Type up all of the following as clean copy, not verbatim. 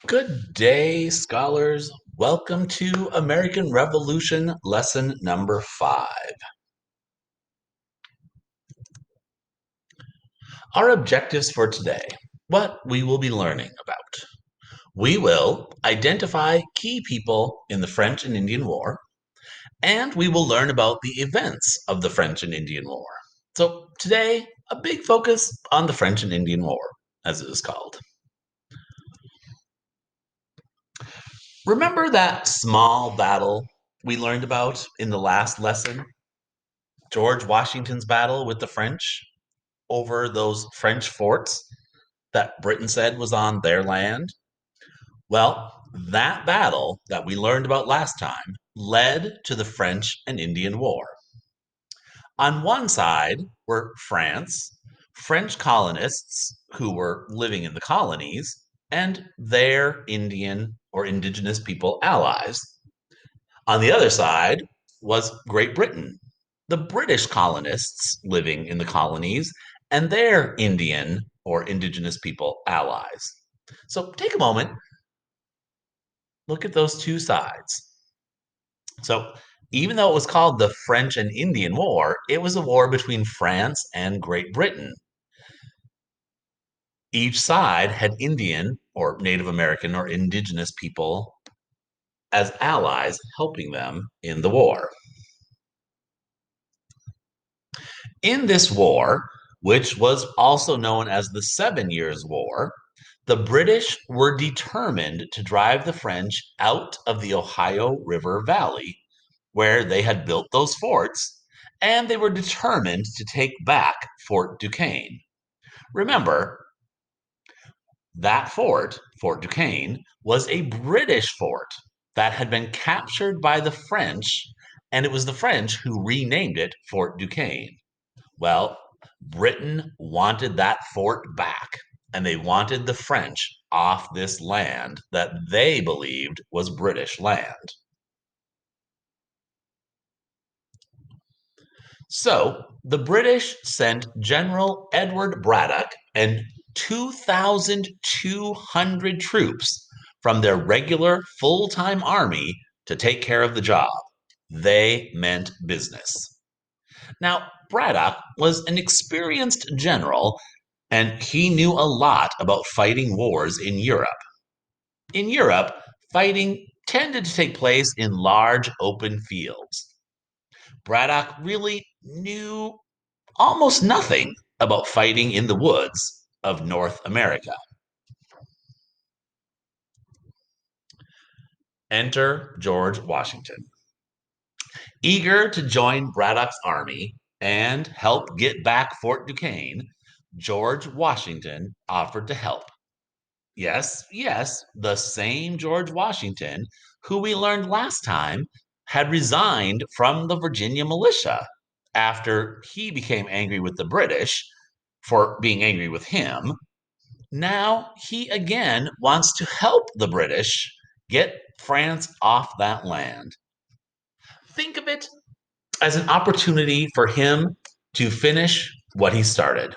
Good day, scholars. Welcome to American Revolution lesson number 5. Our objectives for today, what we will be learning about. We will identify key people in the French and Indian War, and we will learn about the events of the French and Indian War. So today, a big focus on the French and Indian War, as it is called. Remember that small battle we learned about in the last lesson? George Washington's battle with the French over those French forts that Britain said was on their land? Well, that battle that we learned about last time led to the French and Indian War. On one side were France, French colonists who were living in the colonies, and their Indian or indigenous people allies. On the other side was Great Britain, the British colonists living in the colonies, and their Indian or indigenous people allies. So take a moment, look at those two sides. So even though it was called the French and Indian War, it was a war between France and Great Britain. Each side had Indian or Native American or indigenous people as allies helping them in the war. In this war, which was also known as the Seven Years' War, the British were determined to drive the French out of the Ohio River Valley, where they had built those forts, and they were determined to take back Fort Duquesne. Remember, that fort, Fort Duquesne, was a British fort that had been captured by the French, and it was the French who renamed it Fort Duquesne. Well, Britain wanted that fort back, and they wanted the French off this land that they believed was British land. So the British sent General Edward Braddock and 2,200 troops from their regular full time army to take care of the job. They meant business. Now, Braddock was an experienced general, and he knew a lot about fighting wars in Europe. In Europe, fighting tended to take place in large open fields. Braddock really knew almost nothing about fighting in the woods of North America. Enter George Washington. Eager to join Braddock's army and help get back Fort Duquesne, George Washington offered to help. Yes, yes, the same George Washington who we learned last time had resigned from the Virginia militia after he became angry with the British for being angry with him. Now he again wants to help the British get France off that land. Think of it as an opportunity for him to finish what he started.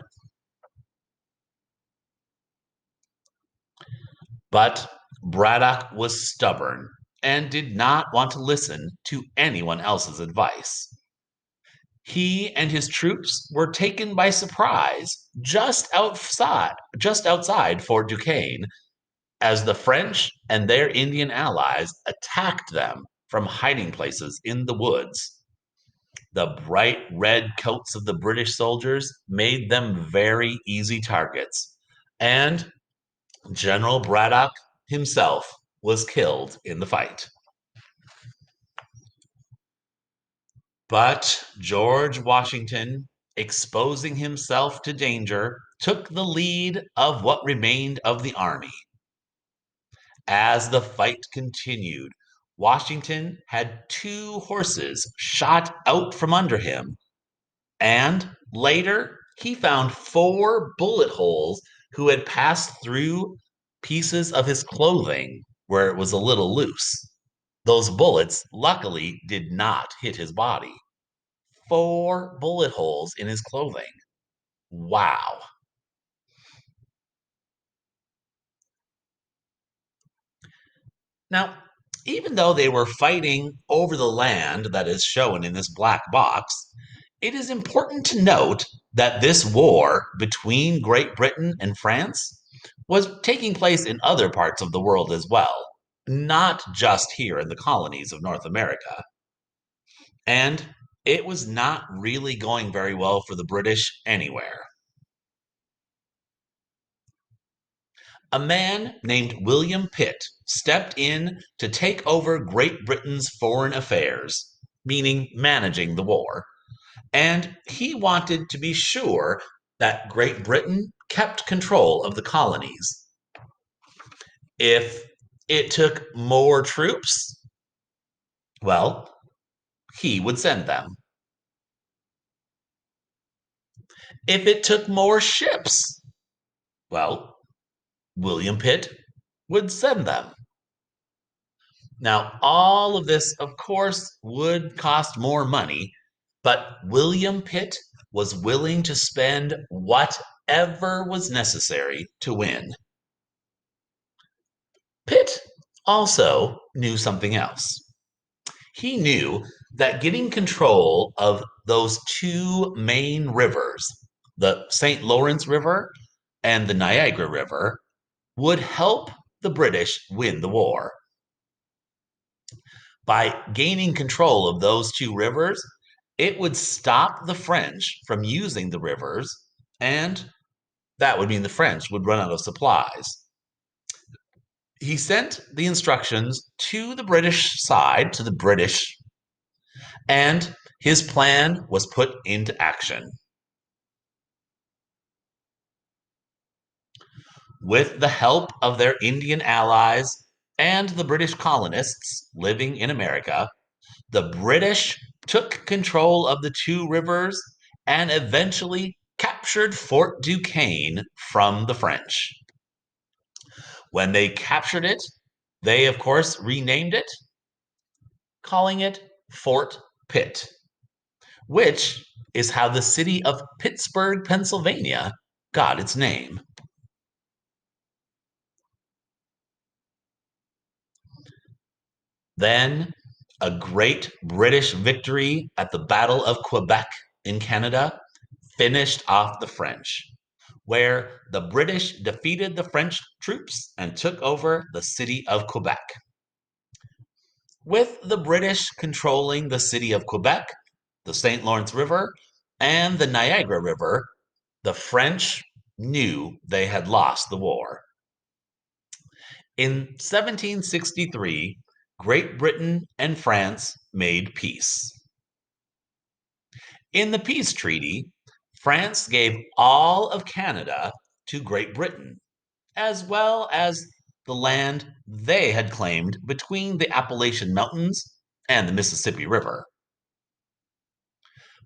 But Braddock was stubborn and did not want to listen to anyone else's advice. He and his troops were taken by surprise just outside Fort Duquesne as the French and their Indian allies attacked them from hiding places in the woods. The bright red coats of the British soldiers made them very easy targets, and General Braddock himself was killed in the fight. But George Washington, exposing himself to danger, took the lead of what remained of the army. As the fight continued, Washington had two horses shot out from under him, and later he found four bullet holes who had passed through pieces of his clothing where it was a little loose. Those bullets, luckily, did not hit his body. Four bullet holes in his clothing. Wow. Now, even though they were fighting over the land that is shown in this black box, it is important to note that this war between Great Britain and France was taking place in other parts of the world as well, not just here in the colonies of North America. And it was not really going very well for the British anywhere. A man named William Pitt stepped in to take over Great Britain's foreign affairs, meaning managing the war, and he wanted to be sure that Great Britain kept control of the colonies. If it took more troops, well, he would send them. If it took more ships, well, William Pitt would send them. Now, all of this, of course, would cost more money, but William Pitt was willing to spend whatever was necessary to win. Pitt also knew something else. He knew that getting control of those two main rivers, the St. Lawrence River and the Niagara River, would help the British win the war. By gaining control of those two rivers, it would stop the French from using the rivers, and that would mean the French would run out of supplies. He sent the instructions to the British side, to the British, and his plan was put into action. With the help of their Indian allies and the British colonists living in America, the British took control of the two rivers and eventually captured Fort Duquesne from the French. When they captured it, they, of course, renamed it, calling it Fort Pitt, which is how the city of Pittsburgh, Pennsylvania got its name. Then, a great British victory at the Battle of Quebec in Canada finished off the French, where the British defeated the French troops and took over the city of Quebec. With the British controlling the city of Quebec, the St. Lawrence River, and the Niagara River, the French knew they had lost the war. In 1763, Great Britain and France made peace. In the peace treaty, France gave all of Canada to Great Britain, as well as the land they had claimed between the Appalachian Mountains and the Mississippi River.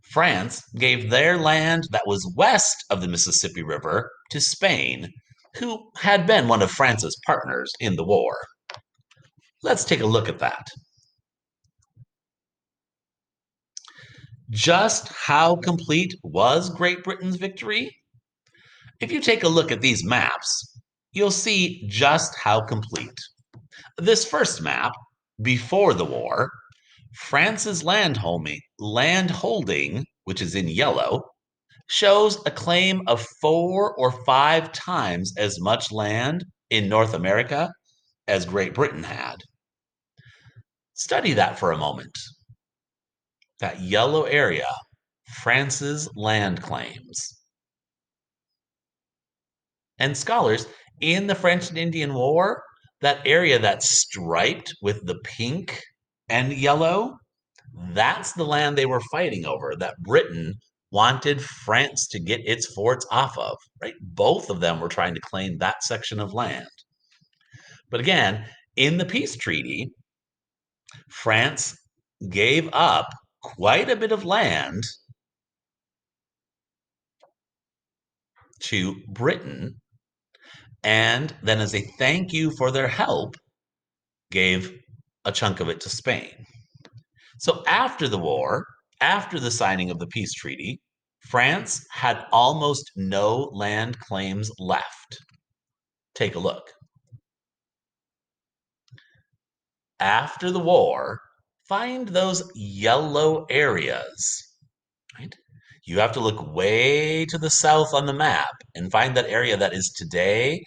France gave their land that was west of the Mississippi River to Spain, who had been one of France's partners in the war. Let's take a look at that. Just how complete was Great Britain's victory? If you take a look at these maps, you'll see just how complete. This first map, before the war, France's landholding, which is in yellow, shows a claim of 4 or 5 times as much land in North America as Great Britain had. Study that for a moment. That yellow area, France's land claims. And scholars, in the French and Indian War, that area that's striped with the pink and yellow, that's the land they were fighting over, that Britain wanted France to get its forts off of, right? Both of them were trying to claim that section of land. But again, in the peace treaty, France gave up quite a bit of land to Britain, and then as a thank you for their help, gave a chunk of it to Spain. So after the war, after the signing of the peace treaty, France had almost no land claims left. Take a look. after the war, find those yellow areas, right? You have to look way to the south on the map and find that area that is today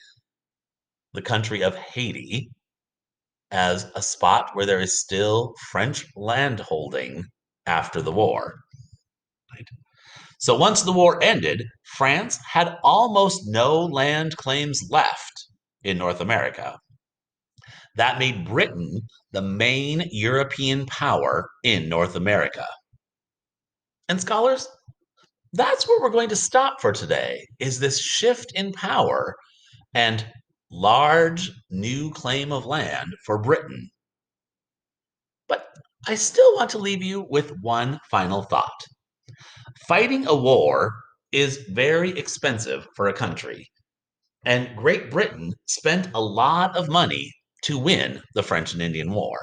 the country of Haiti as a spot where there is still French landholding after the war. Right? So once the war ended, France had almost no land claims left in North America. That made Britain the main European power in North America. And scholars, that's where we're going to stop for today, is this shift in power and large new claim of land for Britain. But I still want to leave you with one final thought. Fighting a war is very expensive for a country, and Great Britain spent a lot of money to win the French and Indian War.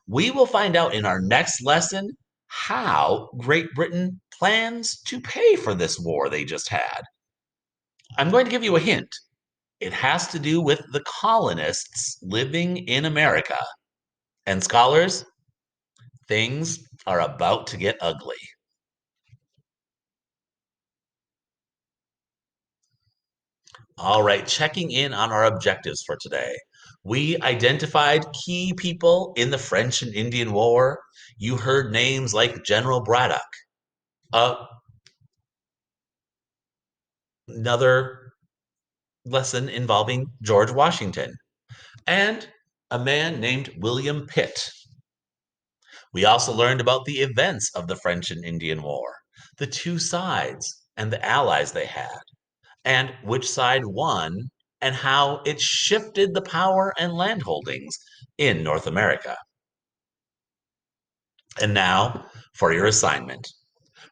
We will find out in our next lesson how Great Britain plans to pay for this war they just had. I'm going to give you a hint. It has to do with the colonists living in America. And scholars, things are about to get ugly. All right, checking in on our objectives for today. We identified key people in the French and Indian War. You heard names like General Braddock, uh, another lesson involving George Washington, and a man named William Pitt. We also learned about the events of the French and Indian War, the two sides and the allies they had, and which side won, and how it shifted the power and landholdings in North America. And now for your assignment.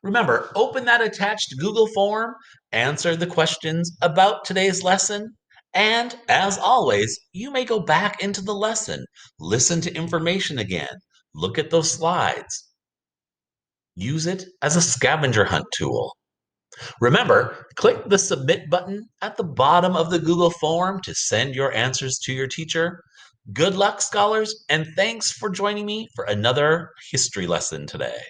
Remember, open that attached Google form, answer the questions about today's lesson, and as always, you may go back into the lesson, listen to information again, look at those slides, use it as a scavenger hunt tool. Remember, click the submit button at the bottom of the Google form to send your answers to your teacher. Good luck, scholars, and thanks for joining me for another history lesson today.